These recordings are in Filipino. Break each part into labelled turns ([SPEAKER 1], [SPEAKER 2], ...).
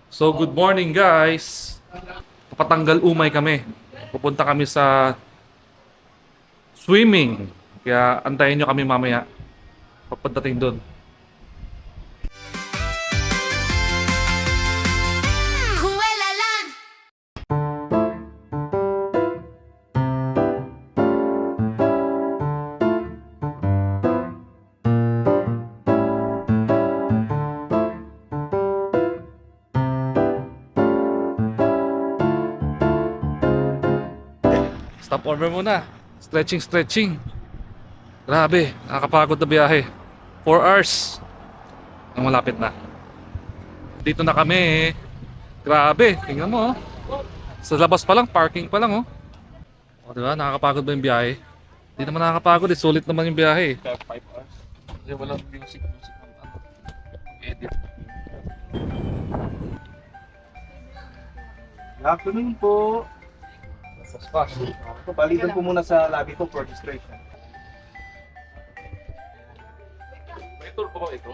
[SPEAKER 1] So, good morning guys. Papatanggal umay kami. Pupunta kami sa swimming. Kaya antayin nyo kami mamaya. Pagdating doon. Stop over muna. Stretching. Grabe, nakakapagod na biyahe. 4 hours. Ang malapit na. Dito na kami. Grabe, tingnan mo. Sa labas pa lang, parking pa lang. O diba, nakakapagod ba yung biyahe? Hindi naman nakakapagod, sulit naman yung biyahe. 5 hours. Kasi walang music ng edit.
[SPEAKER 2] Good afternoon po. Fast. Palitan po muna sa lobby po for registration.
[SPEAKER 1] May tour pa ba ito?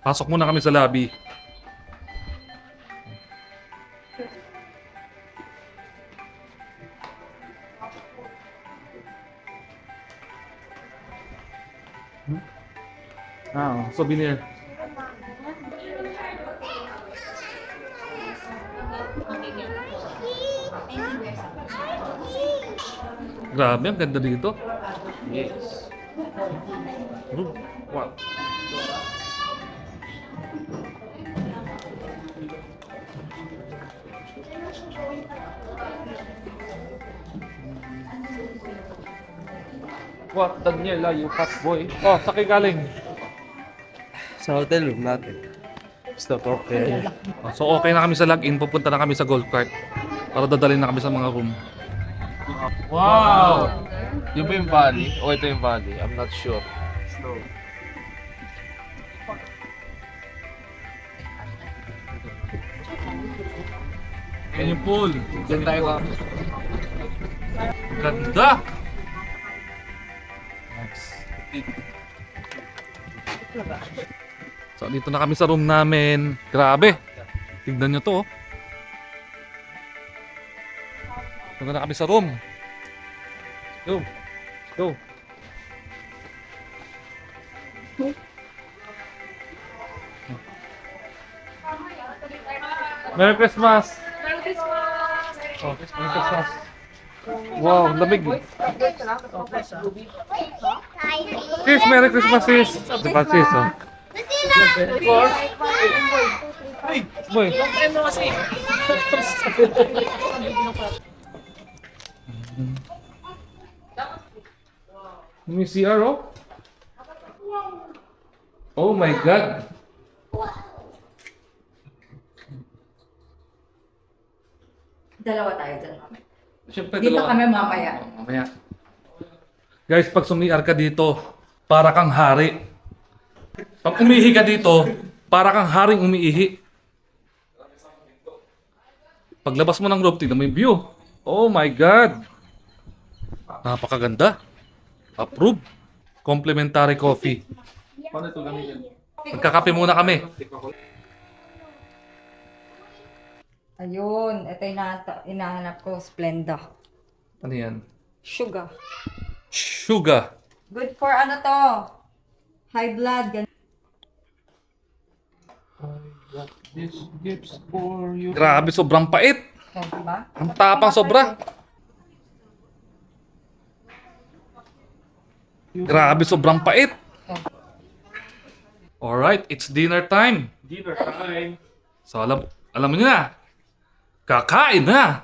[SPEAKER 1] Pasok muna kami sa lobby. Souvenir. Grabe, ang ganda dito.
[SPEAKER 2] Yes.
[SPEAKER 1] Wow. What, Daniela, you fat boy. Oh, sa galing.
[SPEAKER 2] Sa hotel room natin. Stop okay.
[SPEAKER 1] So okay na kami sa login, pupunta na kami sa golf cart para dadalhin na kami sa mga room.
[SPEAKER 3] Wow! Yung ba yung valley? O ito yung valley? I'm not sure.
[SPEAKER 1] Yan yung pool.
[SPEAKER 3] Diyan tayo ka.
[SPEAKER 1] Ganda! So dito na kami sa room namin. Grabe! Tignan nyo to. Dito na kami sa room. Go! Go! Merry Christmas!
[SPEAKER 4] Merry Christmas!
[SPEAKER 1] Oh, Merry Christmas! Wow, lamig. Sis, Merry Christmas, sis! Diba, sis, oh? Boy. May CR, oh? Oh my God!
[SPEAKER 4] Dalawa tayo dyan, mamaya.
[SPEAKER 1] Siyempre,
[SPEAKER 4] Dito
[SPEAKER 1] dalawa.
[SPEAKER 4] kami mamaya.
[SPEAKER 1] Mamaya. Guys, pag sumi-CR ka dito, para kang hari. Pag umihi ka dito, para kang haring umiihi. Paglabas mo ng room, tignan mo yung view. Oh my God! Napakaganda. Approve. Complimentary coffee. Paano ito gamitin? Magkakape muna kami.
[SPEAKER 4] Ayun, ito yung inahanap ko, Splenda.
[SPEAKER 1] Ano yan?
[SPEAKER 4] Sugar.
[SPEAKER 1] Sugar.
[SPEAKER 4] Good for ano to? High blood.
[SPEAKER 3] This gifts for you.
[SPEAKER 1] Grabe, sobrang pait.
[SPEAKER 4] Diba?
[SPEAKER 1] Ang tapang sobra. Grabe, sobrang pait. Alright, it's dinner time.
[SPEAKER 2] Dinner time.
[SPEAKER 1] So alam mo niyo na. Kakain na.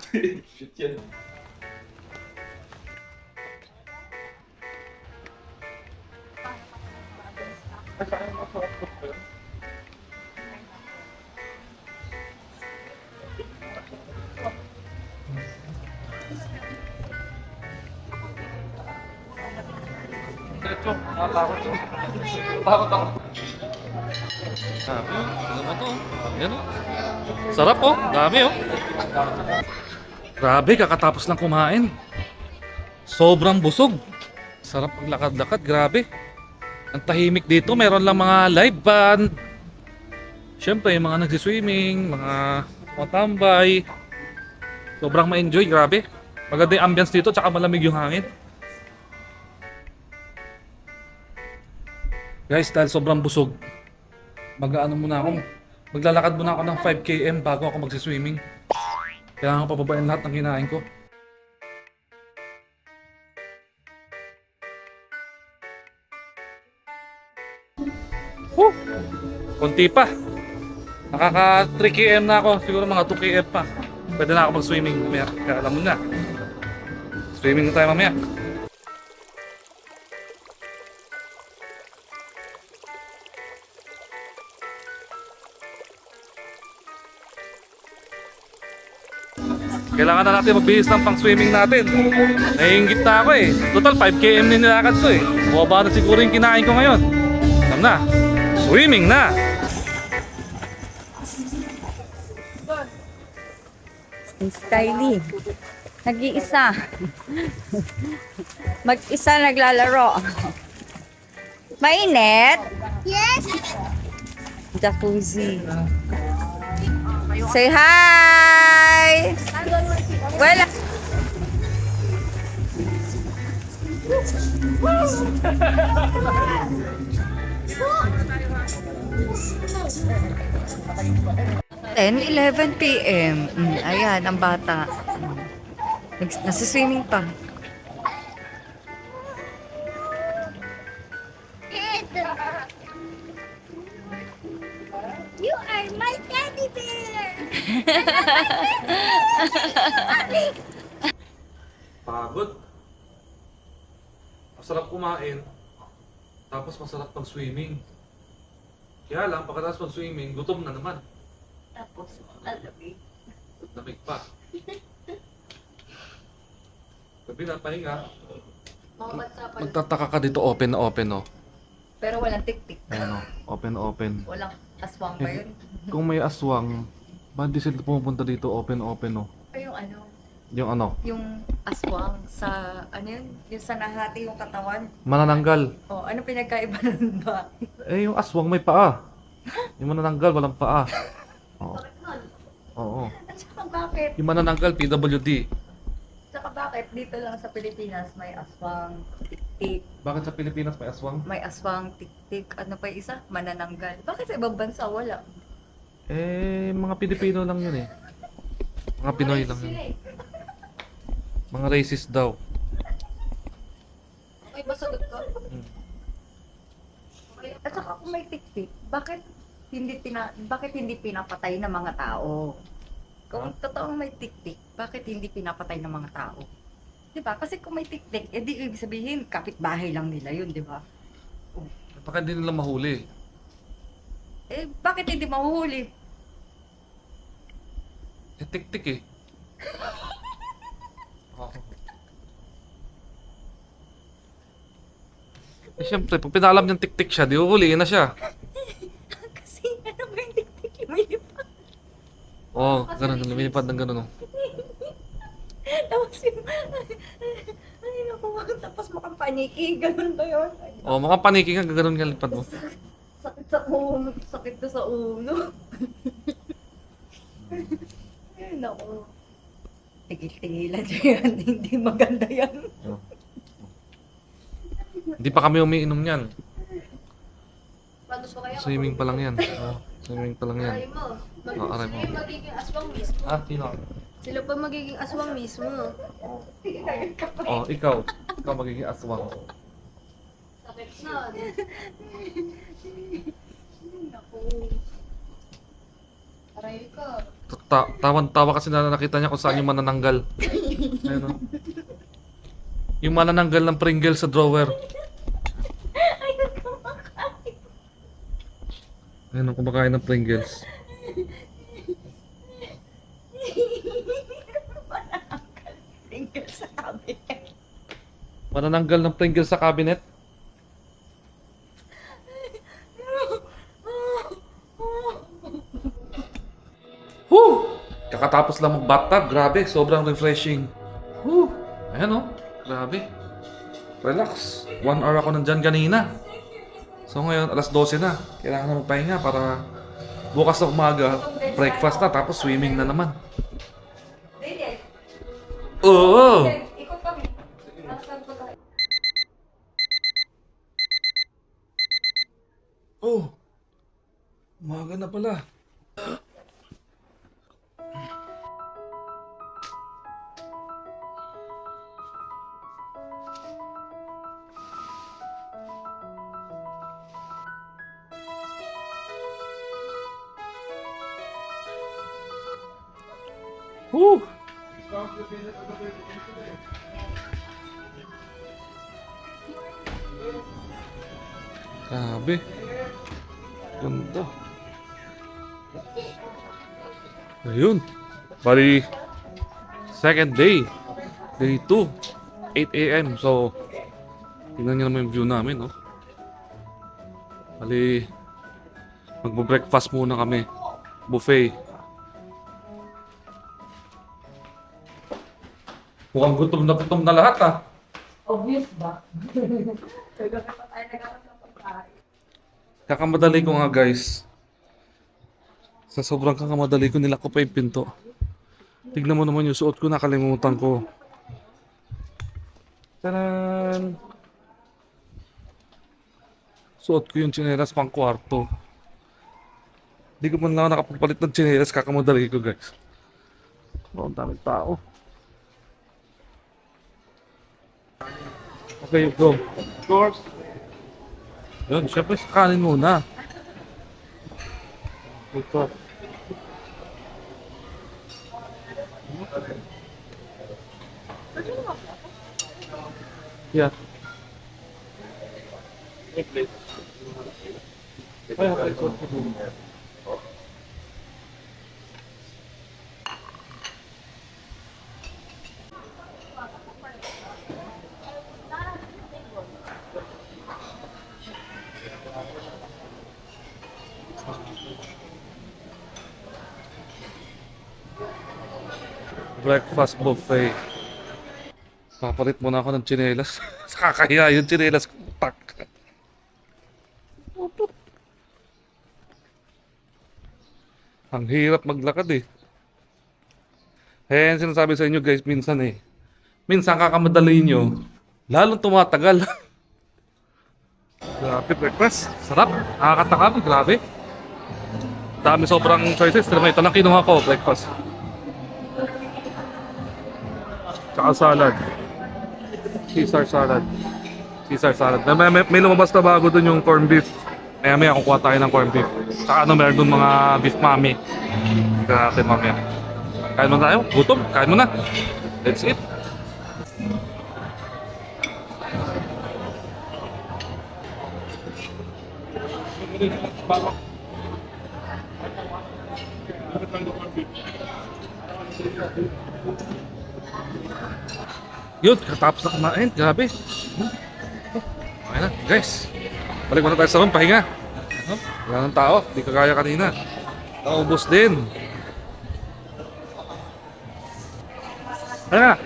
[SPEAKER 1] Takot ako. Sabi, tingnan mo to. Yan o. Sarap oh. Dami oh. Grabe, kakatapos lang kumain. Sobrang busog. Sarap maglakad-lakad, grabe. Ang tahimik dito, meron lang mga live band. Siyempre, yung mga nagsiswimming, mga tambay. Sobrang ma-enjoy, grabe. Maganda yung ambience dito, tsaka malamig yung hangin. Guys, dahil sobrang busog, maglalakad muna ako ng 5 km bago ako magsiswimming. Kailangan ko pababain lahat ng kinain ko. Konti pa. Nakaka 3 km na ako. Siguro mga 2 km pa. Pwede na ako mag-swimming mamaya. Kaya alam mo na. Swimming na tayo mamaya. Kailangan na natin magbihis ng pang-swimming natin. Naiingit na ako eh. Total 5 km na nilakad ko eh. Bumaba na siguro yung kinain ko ngayon. Alam na. Swimming na!
[SPEAKER 4] Stylie. Nag-iisa. Mag-isa naglalaro. Mainit? Yes! Jacuzzi. Say hi! Wala. Ten, 11 p.m. Ayan, ang bata. Nasa-swimming pa.
[SPEAKER 5] You are my teddy bear!
[SPEAKER 1] Pagod. Masarap kumain. Tapos masarap pag-swimming. Kaya lang, pagkatapos pag-swimming, gutom na naman.
[SPEAKER 5] Tapos, alamig.
[SPEAKER 1] Lamig pa. Sabi na, pahinga.
[SPEAKER 5] Mga bansa pa.
[SPEAKER 1] Magtataka ka dito, open na open, oh.
[SPEAKER 4] Pero walang tik-tik.
[SPEAKER 1] Ayan, oh. Open na open.
[SPEAKER 4] Walang aswang pa yun.
[SPEAKER 1] Kung may aswang, ba't di sila pumunta dito, open na open, oh.
[SPEAKER 4] Ay, yung ano,
[SPEAKER 1] Yung ano,
[SPEAKER 4] yung aswang sa, ano yun? Yung sa nahati yung katawan.
[SPEAKER 1] manananggal.
[SPEAKER 4] O, ano pinagkaiba nun ba?
[SPEAKER 1] Eh, yung aswang may paa. Yung manananggal, walang paa. Oo. Oo.
[SPEAKER 4] At saka bakit?
[SPEAKER 1] Yung manananggal, PWD.
[SPEAKER 4] Saka bakit dito lang sa Pilipinas may aswang tik-tik,
[SPEAKER 1] Bakit sa Pilipinas may aswang?
[SPEAKER 4] may aswang tik-tik, ano pa yung isa? Manananggal. Bakit sa ibang bansa wala?
[SPEAKER 1] Eh, mga Pilipino lang yun eh. Mga Pinoy lang yun. Mga racist daw.
[SPEAKER 5] Okay ba sagot ko?
[SPEAKER 4] At saka kung may tik-tik, bakit hindi pinapatay ng mga tao? Kung totoong may tik-tik, bakit hindi pinapatay ng mga tao? 'Di ba? Kasi kung may tik-tik, edi ibig sabihin kapitbahay lang nila 'yun, 'di ba?
[SPEAKER 1] Baka hindi nila mahuli.
[SPEAKER 4] Eh bakit hindi mahuhuli?
[SPEAKER 1] Eh, tik-tik eh. Oo. Eh, syempre, pag pinalam niyang tik-tik siya, di huhuliin na siya.
[SPEAKER 4] Kasi ano ba yung tik-tik lumilipad?
[SPEAKER 1] Oo, ganun, lumilipad ng ganun. Oh.
[SPEAKER 4] Tapos yung, ay naku, tapos mukhang paniki, ganun ba yun? Ay,
[SPEAKER 1] Oh, mga paniki nga, gano'n nga lipad mo.
[SPEAKER 4] sakit sa ulo, sakit to sa ulo. Ay naku. Tigil-tigilan nyo yan, hindi maganda yan.
[SPEAKER 1] Hindi pa kami umiinom niyan.
[SPEAKER 5] Paano ko kaya?
[SPEAKER 1] Swimming pa lang yan. Oh, swimming pa lang yan.
[SPEAKER 5] Aray mo.
[SPEAKER 1] Oh, aray mo.
[SPEAKER 5] Sila yung magiging aswang mismo.
[SPEAKER 1] Ah, sino?
[SPEAKER 5] Sila pa magiging aswang mismo.
[SPEAKER 1] Oh, ikaw. Ikaw magiging aswang.
[SPEAKER 5] Sakit na.
[SPEAKER 4] Naku.
[SPEAKER 5] Aray ko.
[SPEAKER 1] Tawan-tawa kasi na nakita niya kung saan yung manananggal. Ayun oh. Yung manananggal ng Pringles sa drawer. Ayun ang kumakain ng Pringles.
[SPEAKER 4] Tinggal sa cabinet.
[SPEAKER 1] Manananggal ng Pringles sa cabinet. Whew! Kakatapos lang mag-bathtub, grabe, sobrang refreshing. Whew! Ayan oh, grabe. relax. 1 hour ako nandyan kanina. So ngayon, alas 12 na. Kailangan na magpahinga para bukas na umaga, breakfast na, tapos swimming na naman. Oo!
[SPEAKER 4] Ikot kami. Nakasal ko tayo.
[SPEAKER 1] Oh! Umaga na pala. Woo! Grabe. Ganda. Ayun. Bali, second day. Day 2. 8 a.m. So, tingnan nyo naman yung view namin, no? Bali, magbo-breakfast muna kami. Buffet. Mukhang gutom na lahat, ah.
[SPEAKER 4] Obvious ba? Kagabi pa tayo nagkaroon ng pagkain.
[SPEAKER 1] Kakamadali ko nga, guys. Sa sobrang kakamadali ko, nilako pa yung pinto. Tignan mo naman yung suot ko, nakalimutan ko. Taran! Suot ko yung tsinelas pang kwarto. Hindi ko man lang nakapagpalit ng tsinelas, kakamadali ko, guys. Oh, ang daming tao. Okay, go. Of course. Yun, syempre sa kanin muna. Ito. Yeah. Ay, okay, so. Breakfast buffet. Papalit muna ako ng tsinelas. Kakahiya yung tsinelas ko. Tak. Ang hirap maglakad eh. Eh, sinasabi sa inyo guys, minsan eh. Minsan kakamadali nyo, lalong tumatagal. Grabe breakfast. Sarap. Nakakatakam. Grabe. Dami sobrang choices. Ito lang kinuha ko, breakfast. Tsaka salad. Caesar salad. Caesar salad. May lumabas na bago dun yung corned beef. Maya kukuha tayo ng corned beef. Tsaka meron dun mga beef mami. Tignan natin mamaya. Kain mo na tayo? Gutom? Kain mo na. Let's eat. Yun, katapos na kumain. Grabe. Okay na, guys. Balik muna tayo sa room, pahinga. Wala ng tao, di kagaya kanina. Naubos din. Kaya.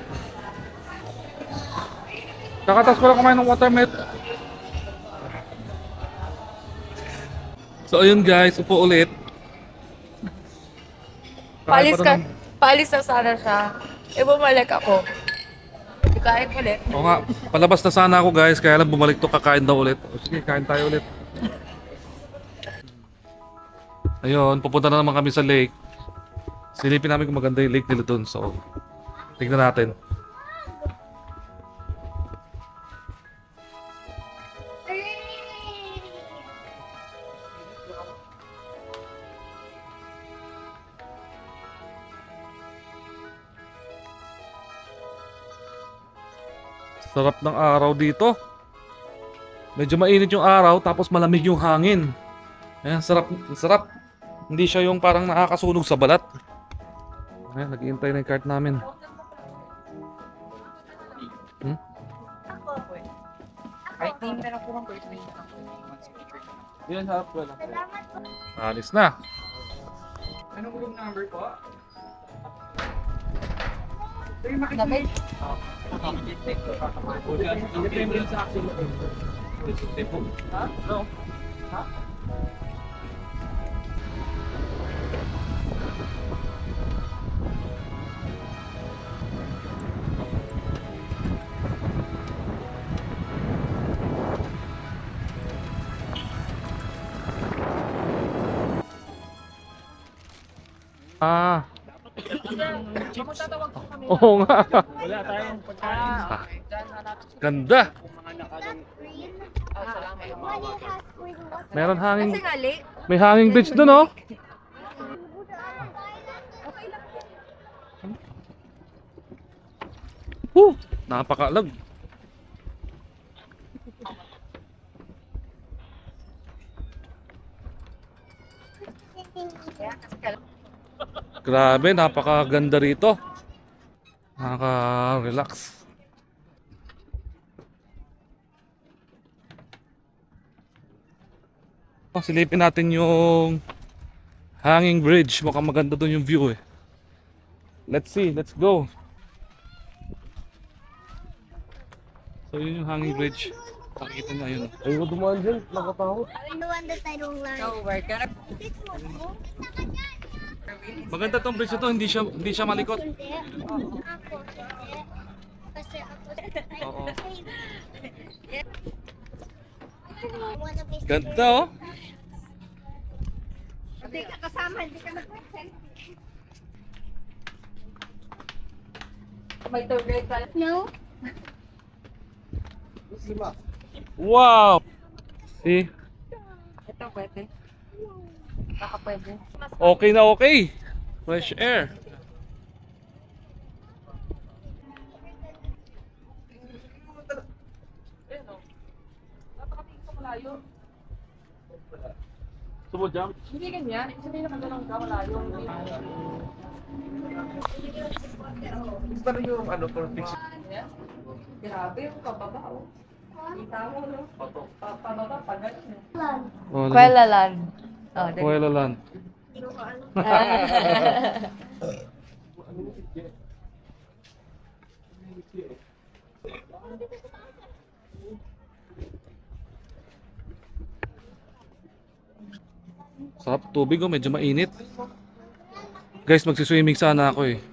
[SPEAKER 1] Kakatas ko lang kumain ng watermelon. So ayun guys, upo ulit.
[SPEAKER 5] Paalis na sana siya. E bumalik ako. Kain ulit.
[SPEAKER 1] Oo nga, palabas na sana ako guys, kaya lang bumalik to, kakain daw ulit. O, sige, kain tayo ulit. Ayun, pupunta na naman kami sa lake. Silipin namin kung maganda yung lake nila dun. So, tignan natin. Sarap ng araw dito. Medyo mainit yung araw tapos malamig yung hangin. Ayan, sarap, sarap. Hindi siya yung parang nakakasunog sa balat. Ayan, nag-iintay na yung cart namin.
[SPEAKER 4] Kahit di mo na po ng birthday.
[SPEAKER 3] Yun, harap ko lang.
[SPEAKER 1] Alis na.
[SPEAKER 2] Anong room number po?
[SPEAKER 5] Dapat.
[SPEAKER 1] Ah. Oo nga.
[SPEAKER 2] Wala tayong pagkain.
[SPEAKER 1] Ganda. Meron hanging,
[SPEAKER 5] Kasi ngali.
[SPEAKER 1] may hanging bridge doon, oh. Napakaalag. Grabe, napakaganda rito. Nakaka-relax. Silipin natin yung hanging bridge. Mukhang maganda doon yung view eh. Let's see, let's go. So yun yung hanging bridge. Nakikita niya yun.
[SPEAKER 3] Ayoko dumaan dyan, nakatawa.
[SPEAKER 6] The one that I don't like.
[SPEAKER 5] So, we're gonna...
[SPEAKER 1] Maganda tong bridge na to, hindi siya malikot.
[SPEAKER 6] Hindi. Ako. Hindi. Kasi ako.
[SPEAKER 1] Oo.
[SPEAKER 6] Wanna be
[SPEAKER 1] Ganda oh.
[SPEAKER 4] Hindi ka kasama, hindi ka nag-selfie.
[SPEAKER 5] May tubig ka.
[SPEAKER 6] No?
[SPEAKER 1] Wow! See?
[SPEAKER 5] Ito pwede. Baka pwede.
[SPEAKER 1] Okay na okay. Fresh air. Subo jump?
[SPEAKER 5] Hindi ganyan. Sabihin naman doon ang kamalayo.
[SPEAKER 3] Pero yung ano, for fix.
[SPEAKER 5] Grabe yung pababa. Oh. Kita mo, no? Pababa, pa ganun.
[SPEAKER 1] Kuela
[SPEAKER 5] Land. Oh,
[SPEAKER 1] Kuela Land. Sarap tubig oh, medyo mainit. Guys, magsiswimming sana ako eh.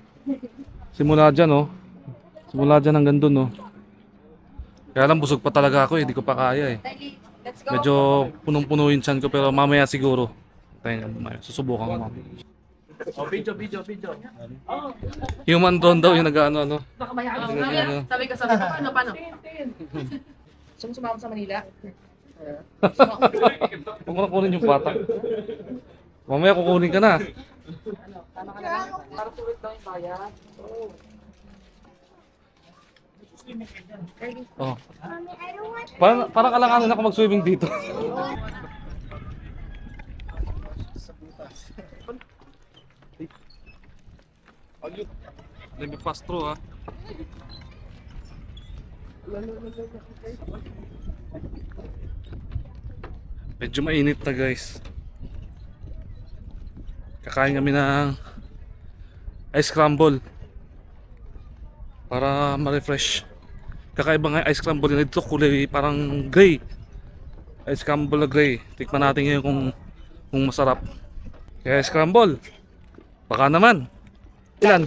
[SPEAKER 1] Simula dyan oh. Simula dyan hanggang dun oh. Kaya lang busog pa talaga ako eh, di ko pa kaya eh.
[SPEAKER 5] Let's go.
[SPEAKER 1] Medyo punong-puno yung chan ko pero mamaya siguro. Tayo mamaya, susubukan ko mamaya.
[SPEAKER 2] Oh, video.
[SPEAKER 1] Human drone daw yung nag-ano.
[SPEAKER 5] Sabi ko, paano? Sumama sa Manila?
[SPEAKER 1] Huwag mo na kunin yung bata. Mamaya kukunin ka na.
[SPEAKER 5] Tama ka na lang. Para tuwid daw yung bayan.
[SPEAKER 1] Oh.
[SPEAKER 6] Mommy, I don't want
[SPEAKER 1] Parang alanganin ako mag-swimming dito. Let me pass through ha. Medyo mainit na guys. Kakain kami ng ice scramble para ma-refresh. Kakaiba nga ice scramble na dito, kulay parang gray. Ice scramble na gray. Tikman natin ngayon kung masarap. Kaya ice scramble. Baka naman. Ilan?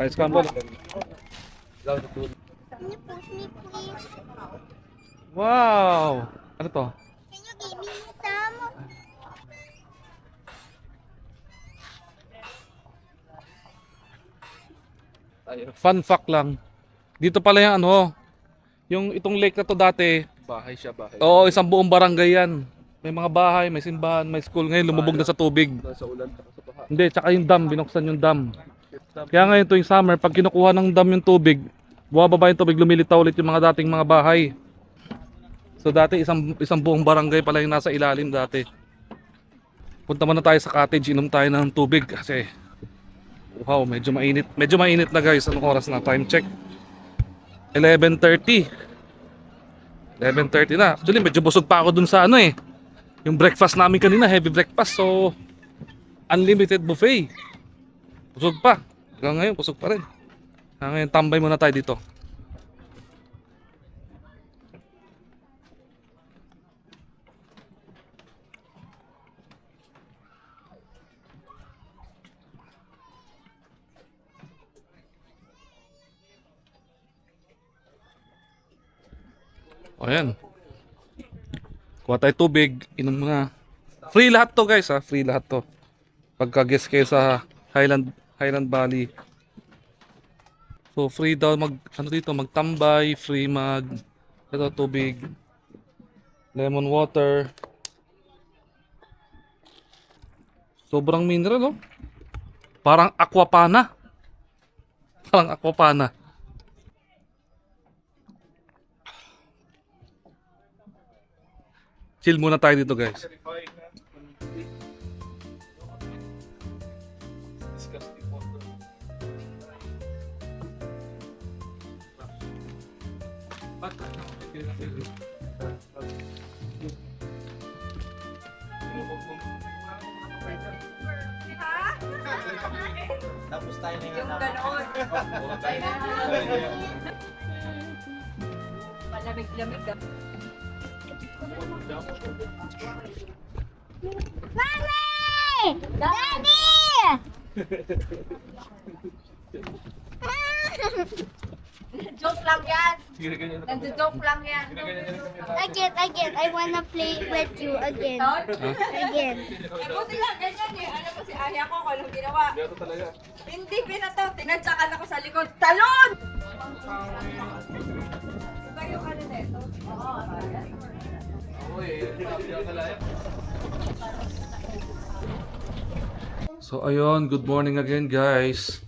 [SPEAKER 1] Ice scramble.
[SPEAKER 6] Can you push me, please?
[SPEAKER 1] Wow! Ano to?
[SPEAKER 6] Can you give me some?
[SPEAKER 1] Fun fact lang. Dito pala yung ano, yung itong lake na to dati,
[SPEAKER 3] Bahay siya, bahay.
[SPEAKER 1] oo, isang buong barangay yan. May mga bahay, may simbahan, may school. Ngayon lumubog na sa tubig.
[SPEAKER 3] Nasa ulan, sa baha.
[SPEAKER 1] Hindi, tsaka yung dam, binuksan yung dam. Kaya ngayon tuwing summer, pag kinukuha ng dam yung tubig, bumababa yung tubig, lumilitaw ulit yung mga dating mga bahay. So dati isang buong barangay pala yung nasa ilalim dati. Punta muna tayo sa cottage, inom tayo ng tubig kasi wow, medyo mainit. Medyo mainit na guys. Anong oras na? Time check. 11:30. 11:30 na. Actually, medyo busog pa ako dun sa ano eh. Yung breakfast namin kanina, heavy breakfast. So, unlimited buffet. Busog pa. Hanggang ngayon, busog pa rin. Ngayon, tambay muna tayo dito. O yan. Kuha tayo tubig, inom muna. Free lahat to guys ha, free lahat to. Pagka-guest kayo sa Highland Valley. So free daw magtambay, free ito tubig, lemon water. Sobrang mineral oh. Parang aquapana. Parang aquapana. Chill muna tayo dito guys.
[SPEAKER 2] Tapos tayo na
[SPEAKER 5] Yung ganoon. Malamig-lamig ka.
[SPEAKER 6] Mommy! Daddy!
[SPEAKER 5] Joke lang yan. Nandjo-joke lang yan.
[SPEAKER 6] Again, I wanna play with you again. Again.
[SPEAKER 5] Buti lang, ganyan eh. Alam mo si Aya ko kung anong ginawa. Hindi pinato. Tinadyakan ako sa likod. Talon! Iba yung ano neto.
[SPEAKER 1] So ayun, good morning again guys.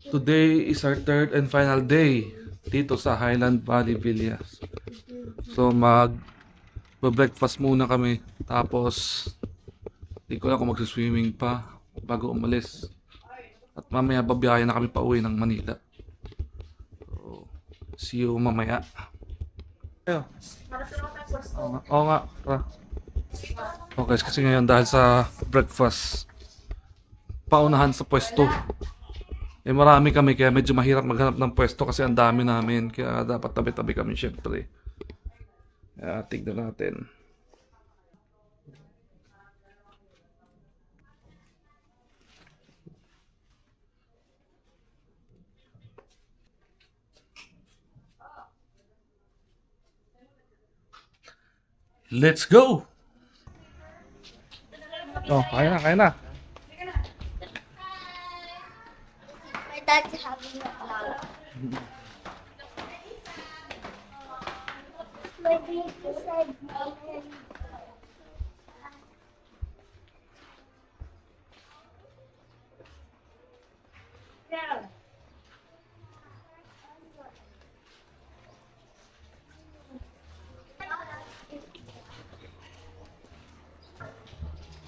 [SPEAKER 1] Today is our third and final day dito sa Highland Valley Villas. So breakfast muna kami. Tapos di ko lang kung magsiswimming pa bago umalis. At mamaya babiyahe na kami pa uwi ng Manila. So, see you mamaya. Ayo. Oo nga. Tara. Okay, kasi ngayon dahil sa breakfast paunahan sa pwesto. Eh marami kami kaya medyo mahirap maghanap ng pwesto kasi ang dami namin. Kaya dapat tabi-tabi kami syempre. Kaya tignan natin. Let's go! Oh, kaya na.
[SPEAKER 6] My dad's having a vlog. My baby said, yeah.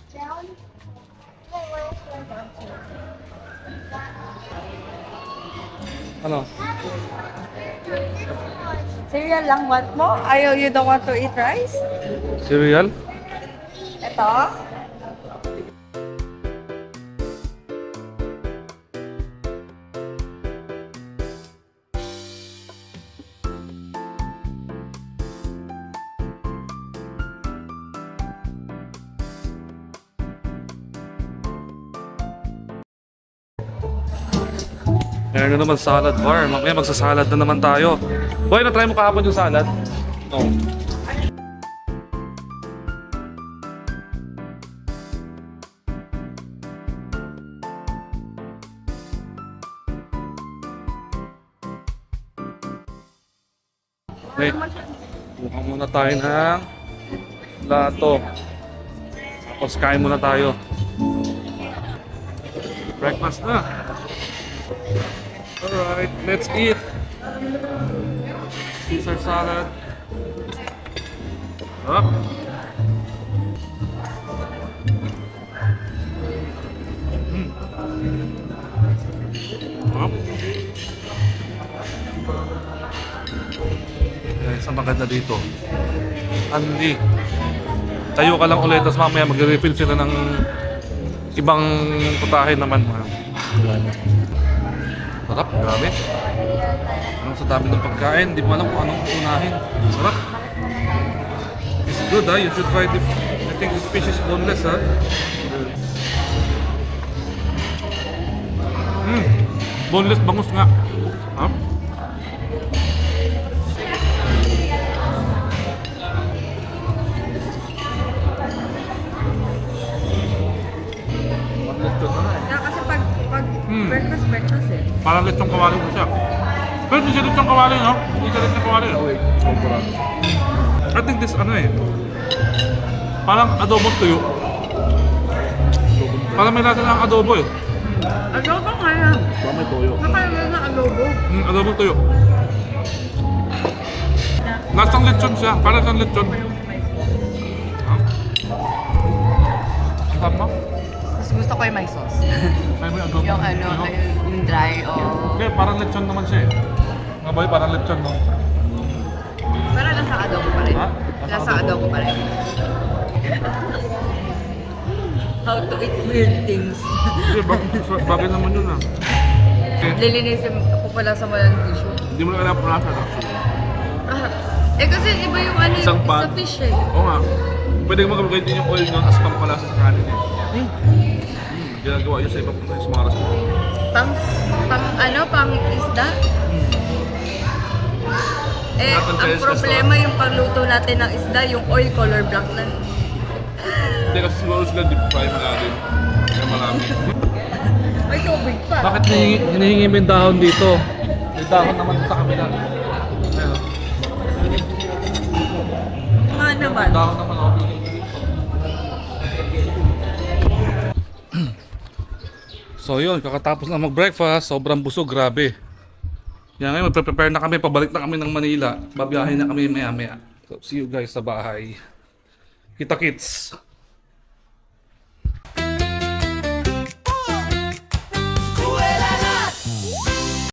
[SPEAKER 6] Down.
[SPEAKER 1] Ano?
[SPEAKER 5] Cereal lang want mo? You don't want to eat rice?
[SPEAKER 1] Cereal?
[SPEAKER 5] Ito?
[SPEAKER 1] Meron na naman salad bar. Mamaya magsasalad na naman tayo. Boy, na-try mo kahapon yung salad? No. Okay. Buka muna tayo ng plato. Tapos kain muna tayo. Breakfast na. Alright, let's eat. Caesar salad. Up. Up. Isang maganda dito. Andy. Tayo ka lang ulit, tapos mamaya mag-refill sila ng ibang putahe naman. Sarap, grabe. Ano sa dami ng pagkain, di mo alam kung anong unahin. Sarap. It's good ha, you should try the, I think this fish is boneless ha. Boneless bangus nga. Ha?
[SPEAKER 5] Kaya kasi pag breakfast eh.
[SPEAKER 1] Parang lechong kawali ko siya. Pero hindi siya lechong kawali, no? Hindi siya lechong kawali. I think this ano eh. Parang adobong tuyo. Parang may lasa ng adobo eh.
[SPEAKER 5] Adobo nga yan.
[SPEAKER 3] May toyo.
[SPEAKER 5] Nakaya na adobo.
[SPEAKER 1] Adobong tuyo. Lasang lechon siya. Parang siyang lechon. Tama?
[SPEAKER 4] Mas gusto ko yung may sauce.
[SPEAKER 1] May adobo.
[SPEAKER 4] Yung ano, yung dry o...
[SPEAKER 1] Okay, parang lechon naman siya eh. Mga boy, parang lechon no?
[SPEAKER 4] Pero nasa adobo pa rin.
[SPEAKER 1] Ha?
[SPEAKER 4] Nasa adobo pa rin. How to eat weird things.
[SPEAKER 1] Hindi, bagay naman yun ah. Okay.
[SPEAKER 4] Lilinisin ko pala sa walang tissue.
[SPEAKER 1] Hindi mo na kailangan pranasa actually.
[SPEAKER 4] Eh kasi iba yung ano
[SPEAKER 3] Isang
[SPEAKER 4] yung
[SPEAKER 3] pan.
[SPEAKER 4] sa fish eh.
[SPEAKER 1] Oo nga. Pwede mo magagawin din yung oil nun as pampalasa sa kanin eh. Ginagawa yun sa ibang sa mga restaurant.
[SPEAKER 4] Pang isda? Eh,
[SPEAKER 3] Not on
[SPEAKER 4] ang
[SPEAKER 3] Chinese
[SPEAKER 4] problema yung pagluto natin ng isda, yung oil color black na.
[SPEAKER 3] Hindi kasi siguro sila deep fry malalim. Kaya marami.
[SPEAKER 4] May tubig pa.
[SPEAKER 1] Bakit hinihingi mo yung dahon dito? May dahon naman sa kabila. Ayun.
[SPEAKER 4] Nga naman.
[SPEAKER 1] Dahon naman ako. So yun, kakatapos na mag-breakfast, sobrang busog, grabe. Yan ngayon, magpe-prepare na kami, pabalik na kami ng Manila. Babiyahin na kami maya-maya. So, see you guys sa bahay. Kita kits!